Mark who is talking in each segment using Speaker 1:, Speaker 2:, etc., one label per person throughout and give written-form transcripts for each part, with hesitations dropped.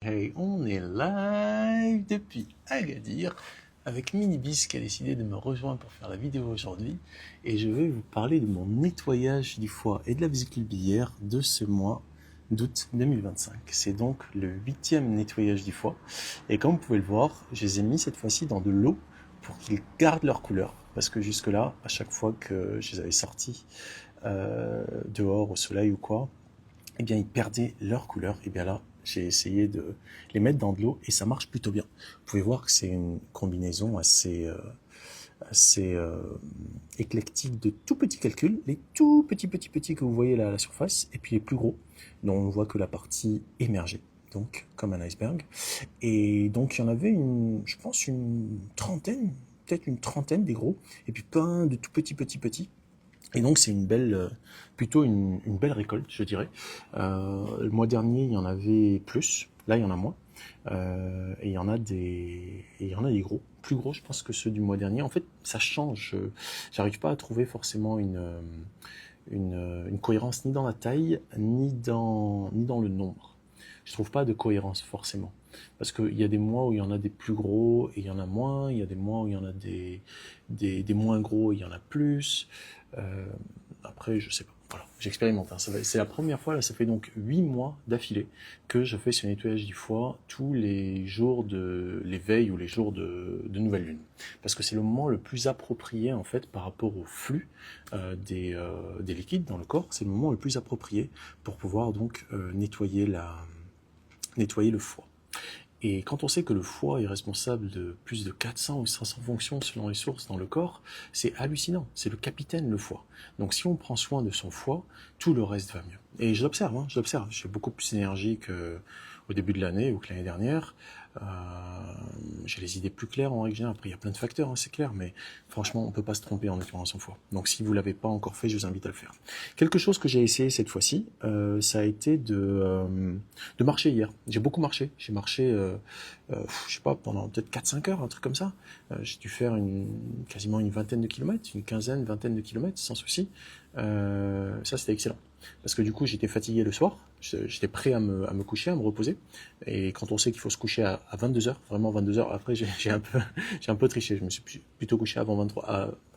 Speaker 1: hey, on est live depuis Agadir avec Minibis qui a décidé de me rejoindre pour faire la vidéo aujourd'hui et je vais vous parler de mon nettoyage du foie et de la vésicule biliaire de ce mois d'août 2025. C'est donc le 8e nettoyage du foie et comme vous pouvez le voir, je les ai mis cette fois-ci dans de l'eau pour qu'ils gardent leur couleur parce que jusque là, à chaque fois que je les avais sortis dehors au soleil ou quoi, eh bien ils perdaient leur couleur. Et bien là, j'ai essayé de les mettre dans de l'eau et ça marche plutôt bien. Vous pouvez voir que c'est une combinaison assez éclectique de tout petits calculs, les tout petits que vous voyez là à la surface, et puis les plus gros, dont on voit que la partie émergée, donc comme un iceberg. Et donc il y en avait je pense une trentaine, peut-être une trentaine des gros, et puis plein de tout petits. Et donc c'est une belle, plutôt une belle récolte, je dirais. Le mois dernier, il y en avait plus. Là, il y en a moins. Et il y en a des gros, plus gros, je pense que ceux du mois dernier. En fait, ça change. J'arrive pas à trouver forcément une cohérence ni dans la taille, ni dans le nombre. Je trouve pas de cohérence forcément. Parce qu'il y a des mois où il y en a des plus gros et il y en a moins. Il y a des mois où il y en a des moins gros et il y en a plus. Après, je sais pas. Voilà, j'expérimente. Hein. C'est la première fois, là, ça fait donc 8 mois d'affilée que je fais ce nettoyage du foie tous les jours les veilles ou les jours de nouvelle lune. Parce que c'est le moment le plus approprié, en fait, par rapport au flux des liquides dans le corps. C'est le moment le plus approprié pour pouvoir donc nettoyer le foie. Et quand on sait que le foie est responsable de plus de 400 ou 500 fonctions selon les sources dans le corps, c'est hallucinant. C'est le capitaine, le foie. Donc si on prend soin de son foie, tout le reste va mieux. Et je l'observe, hein, je l'observe. J'ai beaucoup plus d'énergie qu'au début de l'année ou que l'année dernière. J'ai les idées plus claires en règle générale. Après, il y a plein de facteurs, hein, c'est clair, mais franchement, on peut pas se tromper en nettoyant son foie. Donc si vous l'avez pas encore fait, je vous invite à le faire. Quelque chose que j'ai essayé cette fois-ci, ça a été de marcher hier. J'ai beaucoup marché. J'ai marché, je sais pas, pendant peut-être 4-5 heures, un truc comme ça. J'ai dû faire quasiment une vingtaine de kilomètres, une quinzaine, vingtaine de kilomètres, sans souci. Ça, c'était excellent. Parce que du coup, j'étais fatigué le soir. J'étais prêt à me coucher, à me reposer. Et quand on sait qu'il faut se coucher à 22h, vraiment 22h, après j'ai un peu triché. Je me suis plutôt couché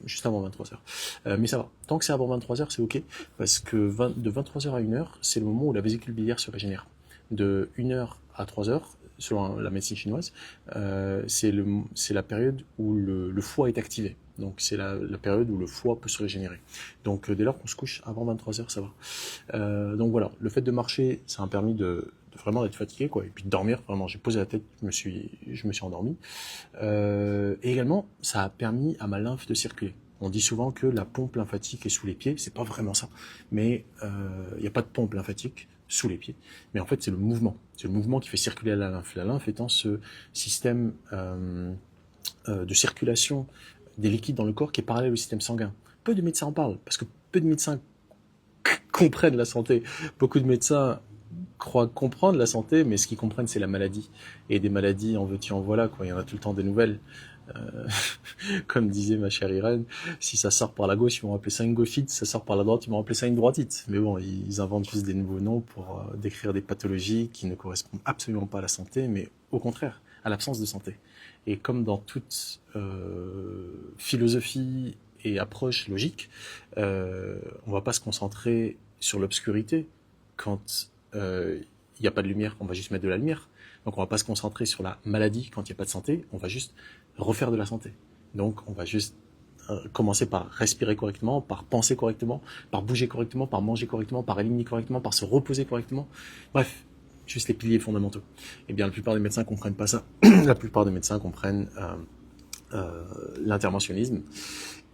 Speaker 1: juste avant 23h. Mais ça va. Tant que c'est avant 23h, c'est ok. Parce que de 23h à 1h, c'est le moment où la vésicule biliaire se régénère. De 1h à 3h, selon la médecine chinoise, c'est la période où le foie est activé. Donc c'est la période où le foie peut se régénérer. Donc dès lors qu'on se couche avant 23h, ça va. Donc voilà, le fait de marcher, ça m'a permis de vraiment d'être fatigué, quoi, et puis de dormir. Vraiment, j'ai posé la tête, je me suis endormi. Et également, ça a permis à ma lymphe de circuler. On dit souvent que la pompe lymphatique est sous les pieds, c'est pas vraiment ça. Mais il n'y a pas de pompe lymphatique sous les pieds. Mais en fait, c'est le mouvement. C'est le mouvement qui fait circuler la lymphe. La lymphe étant ce système de circulation des liquides dans le corps qui est parallèle au système sanguin. Peu de médecins en parlent, parce que peu de médecins comprennent la santé. Beaucoup de médecins croient comprendre la santé, mais ce qu'ils comprennent, c'est la maladie. Et des maladies, en veux-tu, en voilà, quoi. Il y en a tout le temps des nouvelles. Comme disait ma chère Irène, si ça sort par la gauche, ils vont appeler ça une gauchite, si ça sort par la droite, ils vont appeler ça une droitite. Mais bon, ils inventent juste des nouveaux noms pour décrire des pathologies qui ne correspondent absolument pas à la santé, mais au contraire, à l'absence de santé. Et comme dans toute philosophie et approche logique, on va pas se concentrer sur l'obscurité quand il n'y a pas de lumière, on va juste mettre de la lumière. Donc on va pas se concentrer sur la maladie quand il n'y a pas de santé, on va juste refaire de la santé. Donc on va juste commencer par respirer correctement, par penser correctement, par bouger correctement, par manger correctement, par éliminer correctement, par se reposer correctement. Bref, juste les piliers fondamentaux. Eh bien, la plupart des médecins comprennent pas ça. La plupart des médecins comprennent l'interventionnisme,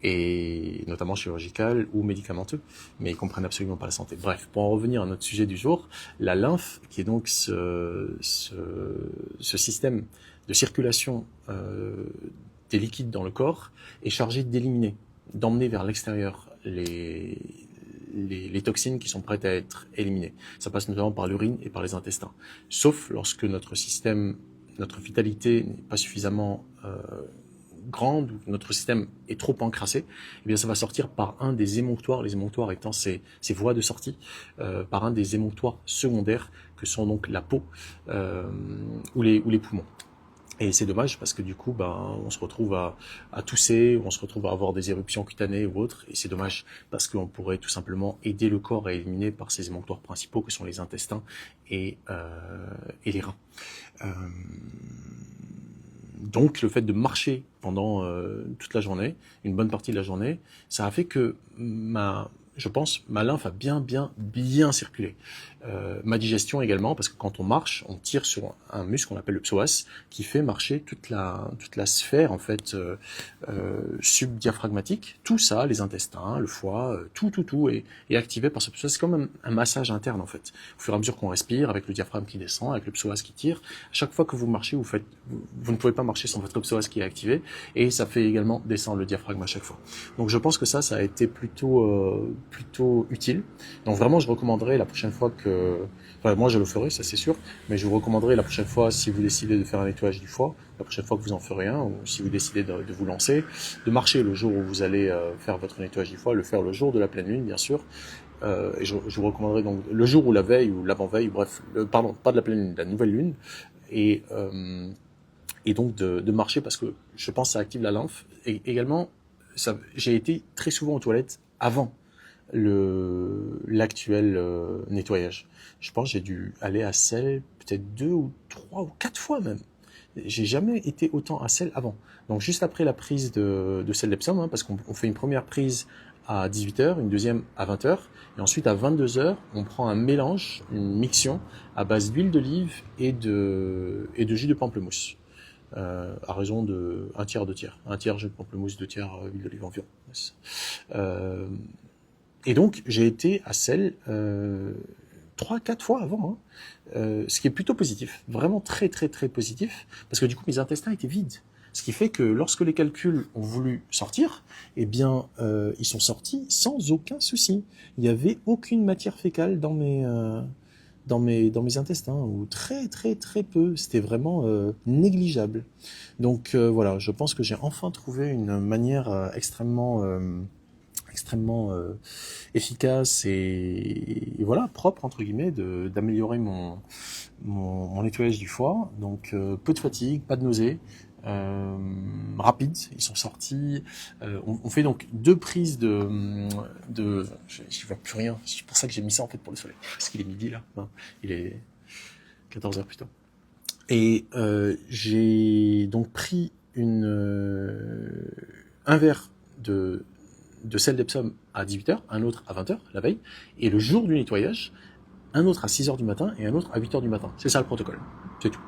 Speaker 1: et notamment chirurgical ou médicamenteux, mais ils comprennent absolument pas la santé. Bref, pour en revenir à notre sujet du jour, la lymphe, qui est donc ce système de circulation des liquides dans le corps, est chargée d'éliminer, d'emmener vers l'extérieur les toxines qui sont prêtes à être éliminées. Ça passe notamment par l'urine et par les intestins. Sauf lorsque notre vitalité n'est pas suffisamment grande, où notre système est trop encrassé, eh bien ça va sortir par un des émonctoires, les émonctoires étant ces voies de sortie, par un des émonctoires secondaires que sont donc la peau ou les poumons. Et c'est dommage parce que du coup, on se retrouve à tousser, on se retrouve à avoir des éruptions cutanées ou autres. Et c'est dommage parce qu'on pourrait tout simplement aider le corps à éliminer par ses émonctoires principaux que sont les intestins et les reins. Donc le fait de marcher pendant toute la journée, une bonne partie de la journée, ça a fait que je pense, ma lymphe a bien circulé. Ma digestion également, parce que quand on marche, on tire sur un muscle qu'on appelle le psoas, qui fait marcher toute la sphère en fait subdiaphragmatique. Tout ça, les intestins, le foie, tout est activé par ce psoas. C'est comme un massage interne en fait. Au fur et à mesure qu'on respire, avec le diaphragme qui descend, avec le psoas qui tire, à chaque fois que vous marchez, vous ne pouvez pas marcher sans votre psoas qui est activé, et ça fait également descendre le diaphragme à chaque fois. Donc je pense que ça a été plutôt utile. Donc vraiment, je recommanderais la prochaine fois moi je le ferai, ça c'est sûr, mais je vous recommanderais la prochaine fois, si vous décidez de faire un nettoyage du foie, la prochaine fois que vous en ferez un, ou si vous décidez de vous lancer, de marcher le jour où vous allez faire votre nettoyage du foie, le faire le jour de la pleine lune, bien sûr. Et je vous recommanderais donc le jour ou la veille ou l'avant-veille, bref, pardon, pas de la pleine lune, de la nouvelle lune, et donc de marcher parce que je pense que ça active la lymphe. Et également, j'ai été très souvent aux toilettes avant l'actuel nettoyage. Je pense que j'ai dû aller à Celle peut-être 2 ou 3 ou 4 fois même. J'ai jamais été autant à Celle avant. Donc juste après la prise de sel d'Epsom, parce qu'on fait une première prise à 18h, une deuxième à 20h, et ensuite à 22h, on prend un mélange, une mixion à base d'huile d'olive et de jus de pamplemousse. À raison de 1/3, 2/3. 1/3 jus de pamplemousse, 2/3 huile d'olive environ. Et donc, j'ai été à Celle 3-4 fois avant, ce qui est plutôt positif, vraiment très positif, parce que du coup, mes intestins étaient vides. Ce qui fait que lorsque les calculs ont voulu sortir, eh bien, ils sont sortis sans aucun souci. Il n'y avait aucune matière fécale dans mes intestins, ou très peu. C'était vraiment négligeable. Donc voilà, je pense que j'ai enfin trouvé une manière extrêmement efficace et voilà, propre entre guillemets, d'améliorer mon nettoyage du foie. Donc peu de fatigue, pas de nausée, rapide, ils sont sortis. On fait donc 2 prises je vois plus rien, c'est pour ça que j'ai mis ça en fait pour le soleil, parce qu'il est midi là, non, il est 14h plutôt. Et j'ai donc pris un verre de sel d'Epsom à 18h, un autre à 20h la veille, et le jour du nettoyage, un autre à 6h du matin et un autre à 8h du matin. C'est ça le protocole, c'est tout.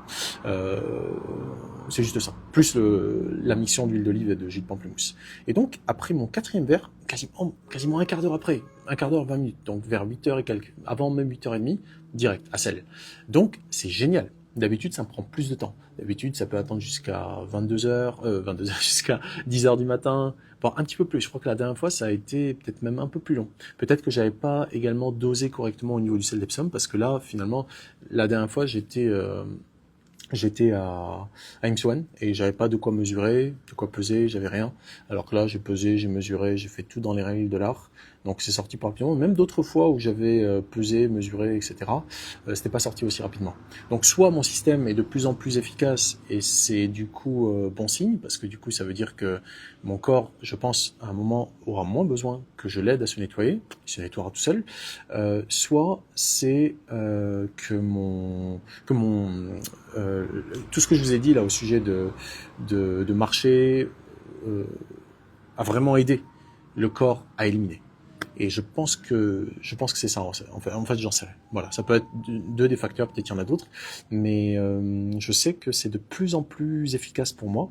Speaker 1: C'est juste ça. Plus la mixion d'huile d'olive et de jus de pamplemousse. Et donc, après mon 4e verre, quasiment un quart d'heure après, un quart d'heure, 20 minutes, donc vers 8h et quelques, avant même 8h30, direct, à Celle. Donc, c'est génial. D'habitude, ça me prend plus de temps. D'habitude, ça peut attendre jusqu'à 22h, jusqu'à 10h du matin. Bon, un petit peu plus. Je crois que la dernière fois, ça a été peut-être même un peu plus long. Peut-être que j'avais pas également dosé correctement au niveau du sel d'Epsom, parce que là, finalement, la dernière fois, j'étais à IMSON et j'avais pas de quoi mesurer, de quoi peser, j'avais rien. Alors que là, j'ai pesé, j'ai mesuré, j'ai fait tout dans les règles de l'art. Donc c'est sorti pas rapidement. Même d'autres fois où j'avais pesé, mesuré, etc., c'était pas sorti aussi rapidement. Donc soit mon système est de plus en plus efficace et c'est du coup bon signe, parce que du coup ça veut dire que mon corps, je pense, à un moment aura moins besoin que je l'aide à se nettoyer, il se nettoiera tout seul. Soit c'est que tout ce que je vous ai dit là au sujet de marcher a vraiment aidé le corps à éliminer. Et je pense que c'est ça. En fait, j'en sais rien. Voilà, ça peut être 2 des facteurs, peut-être qu'il y en a d'autres, mais je sais que c'est de plus en plus efficace pour moi.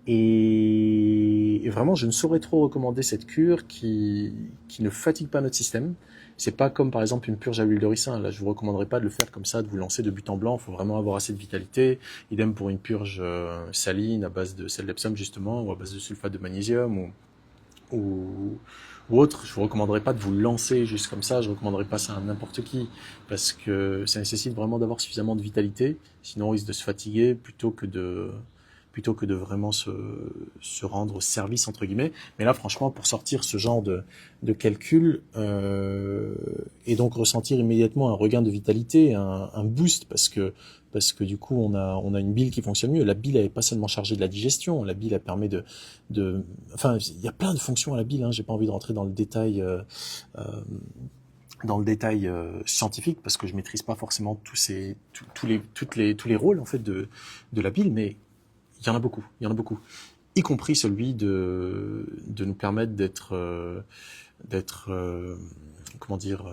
Speaker 1: Et vraiment, je ne saurais trop recommander cette cure qui ne fatigue pas notre système. C'est pas comme par exemple une purge à l'huile de ricin. Là, je vous recommanderais pas de le faire comme ça, de vous lancer de but en blanc. Il faut vraiment avoir assez de vitalité. Idem pour une purge saline à base de sel d'Epsom justement, ou à base de sulfate de magnésium, ou autre. Je vous recommanderais pas de vous lancer juste comme ça. Je recommanderais pas ça à n'importe qui, parce que ça nécessite vraiment d'avoir suffisamment de vitalité. Sinon, on risque de se fatiguer plutôt que plutôt que de vraiment se rendre au service entre guillemets. Mais là, franchement, pour sortir ce genre de calcul et donc ressentir immédiatement un regain de vitalité, un boost, parce que du coup, on a une bile qui fonctionne mieux. La bile, elle est pas seulement chargée de la digestion. La bile, elle permet enfin, il y a plein de fonctions à la bile. Hein. J'ai pas envie de rentrer dans le détail. Scientifique, parce que je maîtrise pas forcément tous les rôles en fait de la bile, mais il y en a beaucoup, y compris celui de nous permettre comment dire,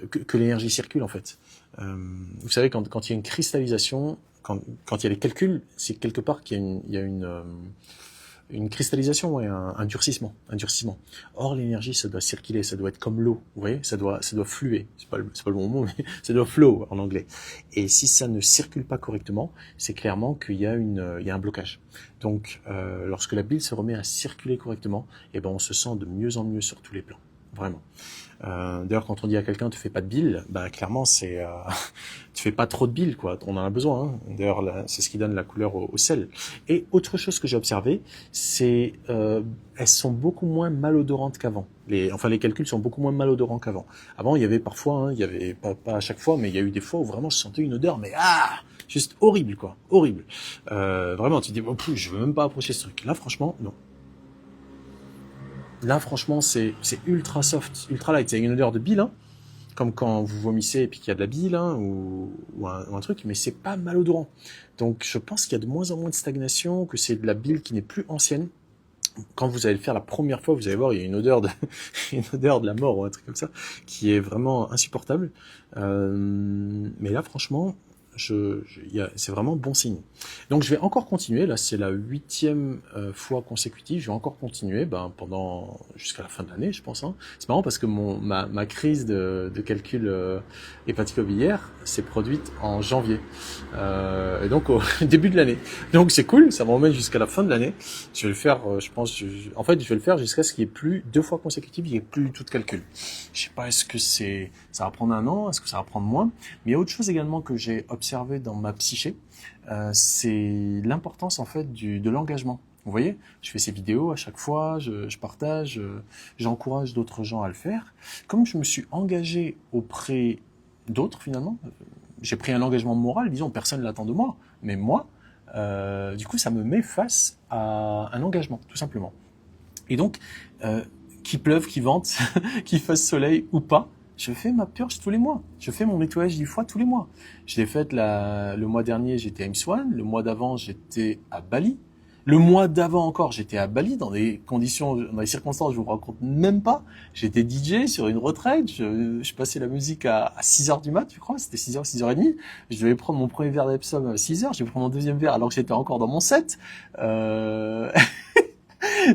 Speaker 1: que l'énergie circule en fait. Vous savez, quand il y a une cristallisation, quand il y a les calculs, c'est quelque part qu'il y a une cristallisation, ouais, un durcissement. Or, l'énergie, ça doit circuler, ça doit être comme l'eau, vous voyez, ça doit fluer. C'est pas le bon mot, mais ça doit flow en anglais. Et si ça ne circule pas correctement, c'est clairement qu'il y a un blocage. Donc, lorsque la bile se remet à circuler correctement, eh ben, on se sent de mieux en mieux sur tous les plans. Vraiment. D'ailleurs, quand on dit à quelqu'un tu fais pas de bile, bah clairement c'est tu fais pas trop de bile, quoi. On en a besoin. Hein. D'ailleurs, c'est ce qui donne la couleur au sel. Et autre chose que j'ai observé, c'est elles sont beaucoup moins malodorantes qu'avant. Les calculs sont beaucoup moins malodorants qu'avant. Avant, il y avait parfois, hein, il y avait pas à chaque fois, mais il y a eu des fois où vraiment je sentais une odeur, mais juste horrible, quoi, horrible. Vraiment, tu te dis oh, je veux même pas approcher ce truc. Là, franchement, non. Là, franchement, c'est ultra soft, ultra light. C'est une odeur de bile, hein, comme quand vous vomissez et puis qu'il y a de la bile, hein, ou un truc, mais c'est pas malodorant. Donc, je pense qu'il y a de moins en moins de stagnation, que c'est de la bile qui n'est plus ancienne. Quand vous allez le faire la première fois, vous allez voir, il y a une odeur de la mort ou un truc comme ça, qui est vraiment insupportable. Mais là, franchement, c'est vraiment bon signe. Donc je vais encore continuer, là c'est la 8e fois consécutive, je vais encore continuer jusqu'à la fin de l'année, je pense. Hein. C'est marrant parce que ma crise de calcul hépatique-biliaire s'est produite en janvier, et donc au début de l'année. Donc c'est cool, ça m'emmène jusqu'à la fin de l'année. Je vais le faire, je pense, je vais le faire jusqu'à ce qu'il n'y ait plus 2 fois consécutives, il n'y ait plus du tout de calcul. Je sais pas, est-ce que ça va prendre un an, est-ce que ça va prendre moins, mais il y a autre chose également que j'ai observé dans ma psyché, c'est l'importance en fait de l'engagement. Vous voyez, je fais ces vidéos à chaque fois, je partage, j'encourage d'autres gens à le faire. Comme je me suis engagé auprès d'autres finalement, j'ai pris un engagement moral, disons, personne ne l'attend de moi, mais moi, du coup, ça me met face à un engagement, tout simplement. Et donc, qu'il pleuve, qu'il vente, qu'il fasse soleil ou pas, je fais ma purge tous les mois. Je fais mon nettoyage du foie tous les mois. Je l'ai fait le mois dernier, j'étais à Imswan. Le mois d'avant, j'étais à Bali. Le mois d'avant encore, j'étais à Bali dans des circonstances, je vous raconte même pas. J'étais DJ sur une retraite. Je passais la musique à 6h du mat, je crois. C'était 6h, 6h30. Je devais prendre mon premier verre d'Epsom à 6h. Je vais prendre mon deuxième verre alors que j'étais encore dans mon set.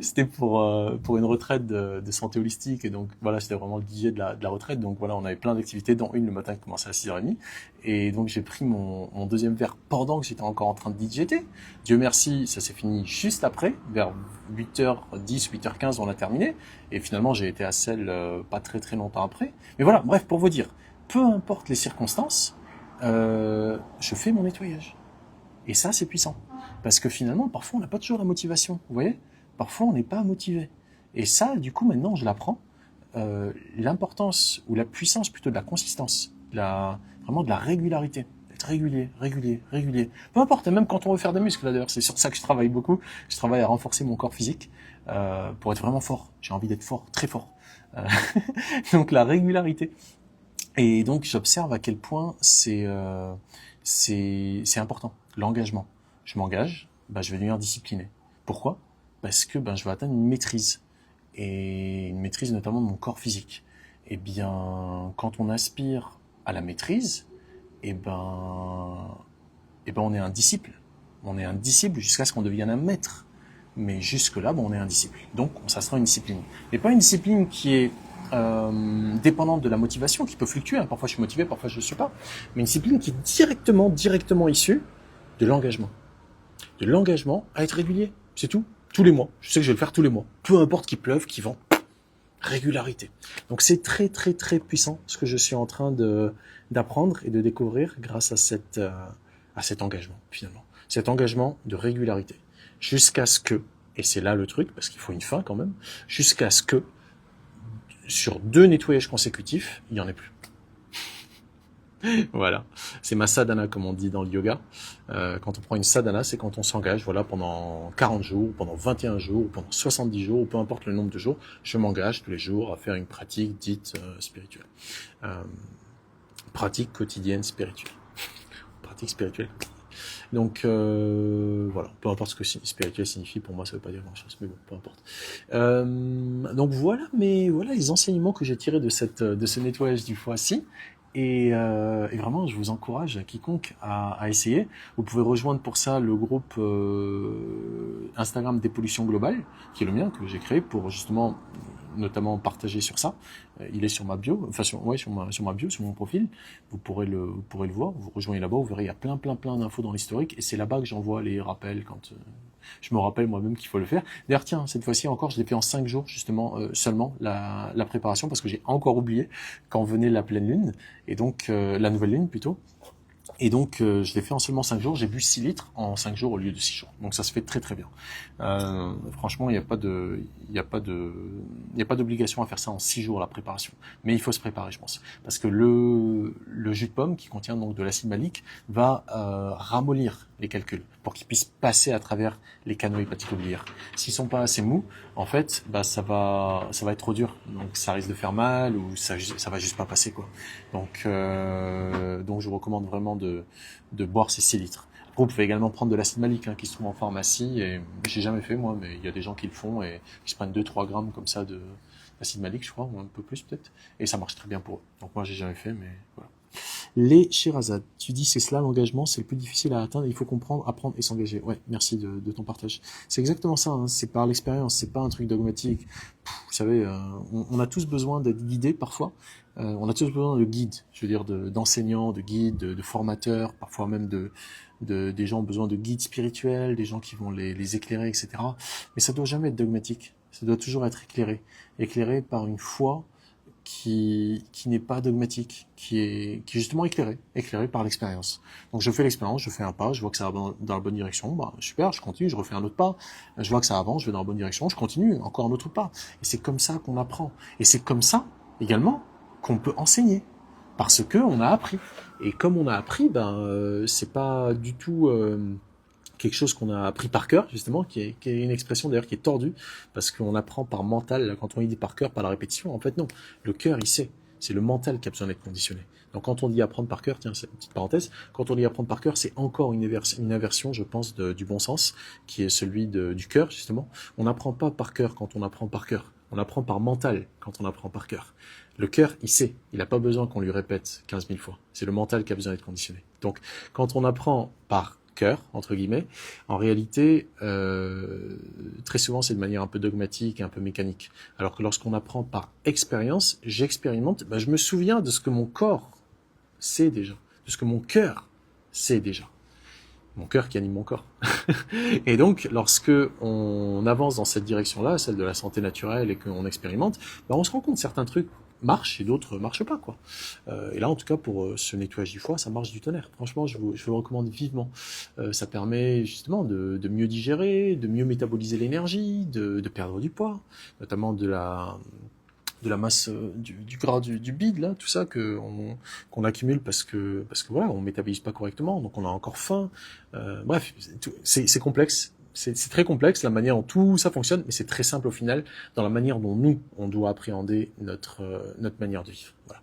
Speaker 1: C'était pour une retraite de santé holistique, et donc voilà, c'était vraiment le DJ de la retraite. Donc voilà, on avait plein d'activités, dont une le matin qui commençait à 6h30, et donc j'ai pris mon deuxième verre pendant que j'étais encore en train de DJter. Dieu merci, ça s'est fini juste après, vers 8h10, 8h15 on a terminé, et finalement j'ai été à Celle pas très très longtemps après. Mais voilà, bref, pour vous dire, peu importe les circonstances, je fais mon nettoyage. Et ça, c'est puissant. Parce que finalement, parfois, on n'a pas toujours la motivation, vous voyez ? Parfois, on n'est pas motivé. Et ça, du coup, maintenant, je l'apprends. L'importance, ou la puissance plutôt de la consistance, vraiment de la régularité. D'être régulier. Peu importe, même quand on veut faire des muscles, d'ailleurs, c'est sur ça que je travaille beaucoup. Je travaille à renforcer mon corps physique pour être vraiment fort. J'ai envie d'être fort, très fort. Donc, la régularité. Et donc, j'observe à quel point c'est important. L'engagement. Je m'engage, je vais devenir discipliné. Pourquoi ? Parce que je vais atteindre une maîtrise, et une maîtrise notamment de mon corps physique. Et bien, quand on aspire à la maîtrise, on est un disciple. On est un disciple jusqu'à ce qu'on devienne un maître. Mais jusque-là, on est un disciple. Donc, ça sera une discipline. Mais pas une discipline qui est dépendante de la motivation, qui peut fluctuer. Hein. Parfois, je suis motivé, parfois, je ne le suis pas. Mais une discipline qui est directement issue de l'engagement. De l'engagement à être régulier. C'est tout. Tous les mois. Je sais que je vais le faire tous les mois. Peu importe qu'il pleuve, qu'il vente. Régularité. Donc c'est très très très puissant ce que je suis en train d'apprendre et de découvrir grâce à à cet engagement, finalement. Cet engagement de régularité. Jusqu'à ce que, et c'est là le truc, parce qu'il faut une fin quand même, jusqu'à ce que, sur 2 nettoyages consécutifs, il n'y en ait plus. Voilà, c'est ma sadhana comme on dit dans le yoga. Quand on prend une sadhana, c'est quand on s'engage, voilà, pendant 40 jours, pendant 21 jours, pendant 70 jours, ou peu importe le nombre de jours, je m'engage tous les jours à faire une pratique dite spirituelle. Pratique quotidienne spirituelle. Pratique spirituelle. Donc voilà, peu importe ce que spirituel signifie, pour moi ça veut pas dire grand chose, mais bon, peu importe. Donc voilà, mais voilà les enseignements que j'ai tirés de ce nettoyage du foie-ci. Et vraiment, je vous encourage, quiconque, à essayer. Vous pouvez rejoindre pour ça le groupe Instagram Dépollution Globale, qui est le mien, que j'ai créé pour justement, notamment partager sur ça. Il est sur ma bio, enfin sur ma bio, sur mon profil. Vous pourrez le voir. Vous rejoignez là-bas, vous verrez, il y a plein d'infos dans l'historique. Et c'est là-bas que j'envoie les rappels quand je me rappelle moi-même qu'il faut le faire. D'ailleurs, tiens, cette fois-ci encore, je l'ai fait en 5 jours, justement, seulement, la préparation, parce que j'ai encore oublié quand venait la pleine lune, et donc, la nouvelle lune plutôt. Et donc, je l'ai fait en seulement 5 jours. J'ai bu 6 litres en 5 jours au lieu de 6 jours. Donc, ça se fait très bien. Franchement, il n'y a pas d'obligation à faire ça en 6 jours, la préparation. Mais il faut se préparer, je pense. Parce que le jus de pomme, qui contient donc de l'acide malique, va ramollir les calculs pour qu'ils puissent passer à travers les canaux hépatiques biliaires. S'ils sont pas assez mous, en fait, ça va être trop dur. Donc, ça risque de faire mal ou ça va juste pas passer, quoi. Donc, je vous recommande vraiment de boire ces 6 litres. Après, vous pouvez également prendre de l'acide malique qui se trouve en pharmacie. Et j'ai jamais fait moi, mais il y a des gens qui le font et qui se prennent 2-3 grammes comme ça d'acide malique, je crois, ou un peu plus peut-être. Et ça marche très bien pour eux. Donc moi, j'ai jamais fait, mais voilà. Les Sherazade, tu dis c'est cela l'engagement, c'est le plus difficile à atteindre, il faut comprendre, apprendre et s'engager. Ouais, merci de ton partage. C'est exactement ça, c'est par l'expérience, c'est pas un truc dogmatique. Vous savez, on a tous besoin d'être guidés parfois, on a tous besoin de guides, je veux dire d'enseignants, de guides, de formateurs, parfois même des gens ont besoin de guides spirituels, des gens qui vont les éclairer, etc. Mais ça doit jamais être dogmatique, ça doit toujours être éclairé par une foi qui n'est pas dogmatique, qui est justement éclairé par l'expérience. Donc je fais l'expérience, je fais un pas, je vois que ça va dans la bonne direction, super, je continue, je refais un autre pas, je vois que ça avance, je vais dans la bonne direction, je continue, encore un autre pas. Et c'est comme ça qu'on apprend. Et c'est comme ça, également, qu'on peut enseigner. Parce que on a appris. Et comme on a appris, c'est pas du tout quelque chose qu'on a appris par cœur, justement, qui est une expression d'ailleurs qui est tordue, parce qu'on apprend par mental, quand on dit par cœur, par la répétition. En fait, non. Le cœur, il sait. C'est le mental qui a besoin d'être conditionné. Donc, quand on dit apprendre par cœur, tiens, c'est une petite parenthèse, quand on dit apprendre par cœur, c'est encore une inversion, je pense, du bon sens, qui est celui du cœur, justement. On n'apprend pas par cœur quand on apprend par cœur. On apprend par mental quand on apprend par cœur. Le cœur, il sait. Il n'a pas besoin qu'on lui répète 15 000 fois. C'est le mental qui a besoin d'être conditionné. Donc, quand on apprend par cœur, entre guillemets, en réalité, très souvent, c'est de manière un peu dogmatique et un peu mécanique. Alors que lorsqu'on apprend par expérience, j'expérimente, je me souviens de ce que mon corps sait déjà, de ce que mon cœur sait déjà. Mon cœur qui anime mon corps. Et donc, lorsque on avance dans cette direction-là, celle de la santé naturelle, et qu'on expérimente, on se rend compte que certains trucs marchent et d'autres marchent pas, quoi. Et là, en tout cas, pour ce nettoyage du foie, ça marche du tonnerre. Franchement, je vous le recommande vivement. Ça permet justement de mieux digérer, de mieux métaboliser l'énergie, de perdre du poids, notamment de la masse du gras du bide, là, tout ça qu'on accumule parce que voilà, on métabolise pas correctement, donc on a encore faim. Bref, c'est complexe. C'est très complexe la manière dont tout ça fonctionne, mais c'est très simple au final dans la manière dont nous on doit appréhender notre manière de vivre. Voilà.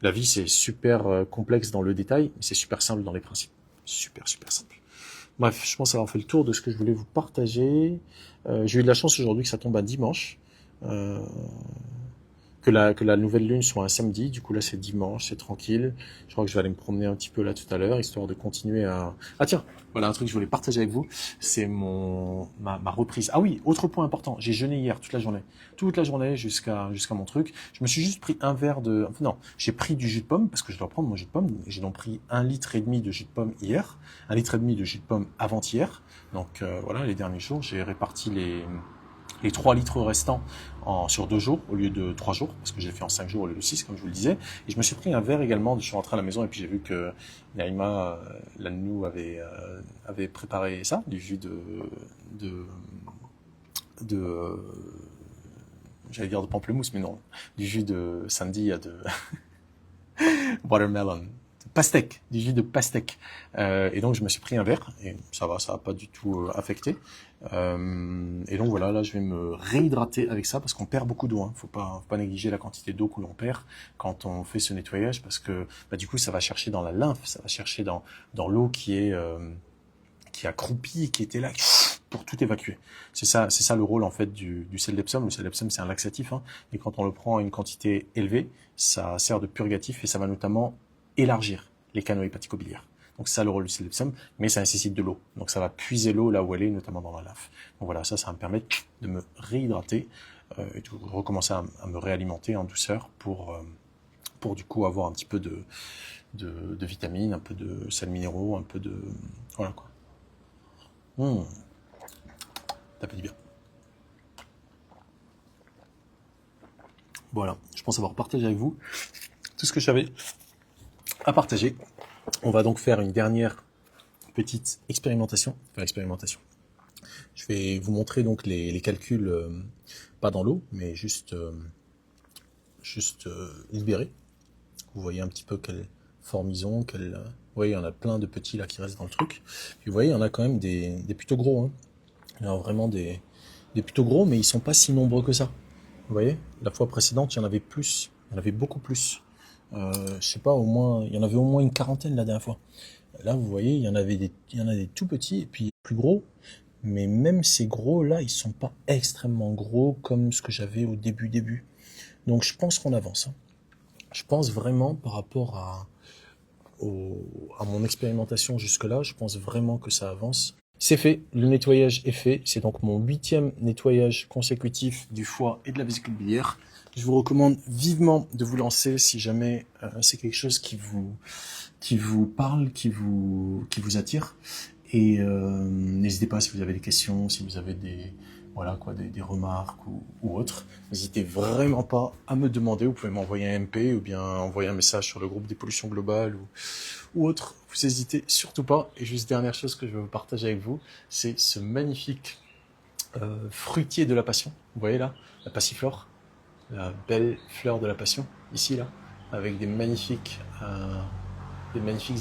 Speaker 1: La vie c'est super complexe dans le détail, mais c'est super simple dans les principes. Super simple. Bref, je pense avoir fait le tour de ce que je voulais vous partager. J'ai eu de la chance aujourd'hui que ça tombe un dimanche. Que la nouvelle lune soit un samedi, du coup là c'est dimanche, c'est tranquille. Je crois que je vais aller me promener un petit peu là tout à l'heure, histoire de continuer à... Ah tiens, voilà un truc que je voulais partager avec vous, c'est ma reprise. Ah oui, autre point important, j'ai jeûné hier toute la journée jusqu'à mon truc. Je me suis juste pris un verre de... Enfin, non, j'ai pris du jus de pomme, parce que je dois prendre mon jus de pomme, j'ai donc pris 1,5 litre de jus de pomme hier, 1,5 litre de jus de pomme avant-hier. Donc voilà, les derniers jours, j'ai réparti les 3 litres restants sur 2 jours au lieu de 3 jours, parce que j'ai fait en 5 jours au lieu de 6, comme je vous le disais. Et je me suis pris un verre également, je suis rentré à la maison et puis j'ai vu que Naïma, la nounou, avait préparé ça, du jus de j'allais dire de pamplemousse, mais non, du jus de Sandy de watermelon. Pastèque, du jus de pastèque. Et donc je me suis pris un verre et ça va pas du tout affecté. Et donc voilà, là je vais me réhydrater avec ça parce qu'on perd beaucoup d'eau. Faut pas négliger la quantité d'eau que l'on perd quand on fait ce nettoyage parce que du coup ça va chercher dans la lymphe, ça va chercher dans l'eau qui a croupi, qui était là pour tout évacuer. C'est ça le rôle en fait du sel d'Epsom. Le sel d'Epsom c'est un laxatif, et quand on le prend à une quantité élevée, ça sert de purgatif et ça va notamment élargir les canaux hépatico-biliaires. Donc c'est ça le rôle du sel d'Epsom, mais ça nécessite de l'eau. Donc ça va puiser l'eau là où elle est, notamment dans la lymphe. Donc voilà, ça va me permettre de me réhydrater et de recommencer à me réalimenter en douceur pour du coup avoir un petit peu de vitamines, un peu de sels minéraux, un peu de... Voilà quoi. Ça fait du bien. Voilà, je pense avoir partagé avec vous tout ce que j'avais à partager. On va donc faire une dernière petite expérimentation. Je vais vous montrer donc les calculs, pas dans l'eau, mais juste libérés. Vous voyez un petit peu quelle forme ils ont, vous voyez, il y en a plein de petits là qui restent dans le truc. Puis vous voyez, il y en a quand même des plutôt gros. Il y en a vraiment des plutôt gros, mais ils sont pas si nombreux que ça. Vous voyez, la fois précédente, il y en avait plus, il y en avait beaucoup plus. Je sais pas, il y en avait au moins une quarantaine la dernière fois. Là, vous voyez, il y en a des tout petits et puis plus gros. Mais même ces gros-là, ils sont pas extrêmement gros comme ce que j'avais au début. Donc je pense qu'on avance. Je pense vraiment par rapport à mon expérimentation jusque-là, je pense vraiment que ça avance. C'est fait, le nettoyage est fait. C'est donc mon 8e nettoyage consécutif du foie et de la vésicule biliaire. Je vous recommande vivement de vous lancer si jamais c'est quelque chose qui vous parle, qui vous attire. Et n'hésitez pas si vous avez des questions, si vous avez des remarques ou autres. N'hésitez vraiment pas à me demander. Vous pouvez m'envoyer un MP ou bien envoyer un message sur le groupe des pollutions globales ou autre. Vous n'hésitez surtout pas. Et juste dernière chose que je vais vous partager avec vous, c'est ce magnifique fruitier de la passion. Vous voyez là, la passiflore, la belle fleur de la passion, ici là, avec des magnifiques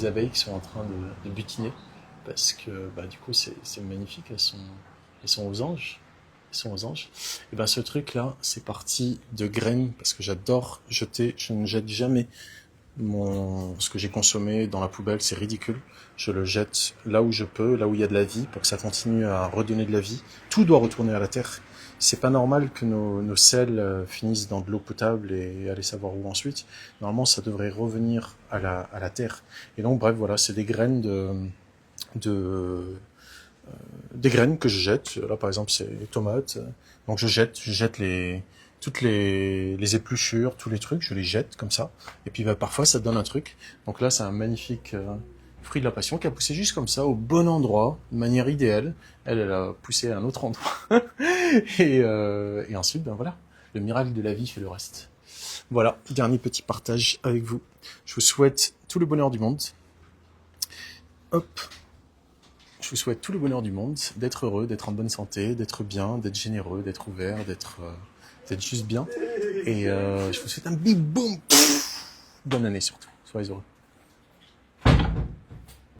Speaker 1: abeilles qui sont en train de butiner. Parce que du coup c'est magnifique, elles sont aux anges. Et ce truc là, c'est parti de graines parce que j'adore jeter. Je ne jette jamais ce que j'ai consommé dans la poubelle, c'est ridicule. Je le jette là où je peux, là où il y a de la vie, pour que ça continue à redonner de la vie. Tout doit retourner à la terre. C'est pas normal que nos sels finissent dans de l'eau potable et aller savoir où ensuite. Normalement, ça devrait revenir à la terre. Et donc, bref, voilà, c'est des graines des graines que je jette. Là, par exemple, c'est les tomates. Donc, je jette toutes les épluchures, tous les trucs, je les jette comme ça. Et puis, parfois, ça donne un truc. Donc là, c'est un magnifique fruit de la passion qui a poussé juste comme ça, au bon endroit, de manière idéale. Elle a poussé à un autre endroit. et ensuite, voilà, le miracle de la vie fait le reste. Voilà, dernier petit partage avec vous. Je vous souhaite tout le bonheur du monde. Hop. Je vous souhaite tout le bonheur du monde, d'être heureux, d'être en bonne santé, d'être bien, d'être généreux, d'être ouvert, d'être juste bien. Et je vous souhaite un big boom. Bonne année surtout. Soyez heureux.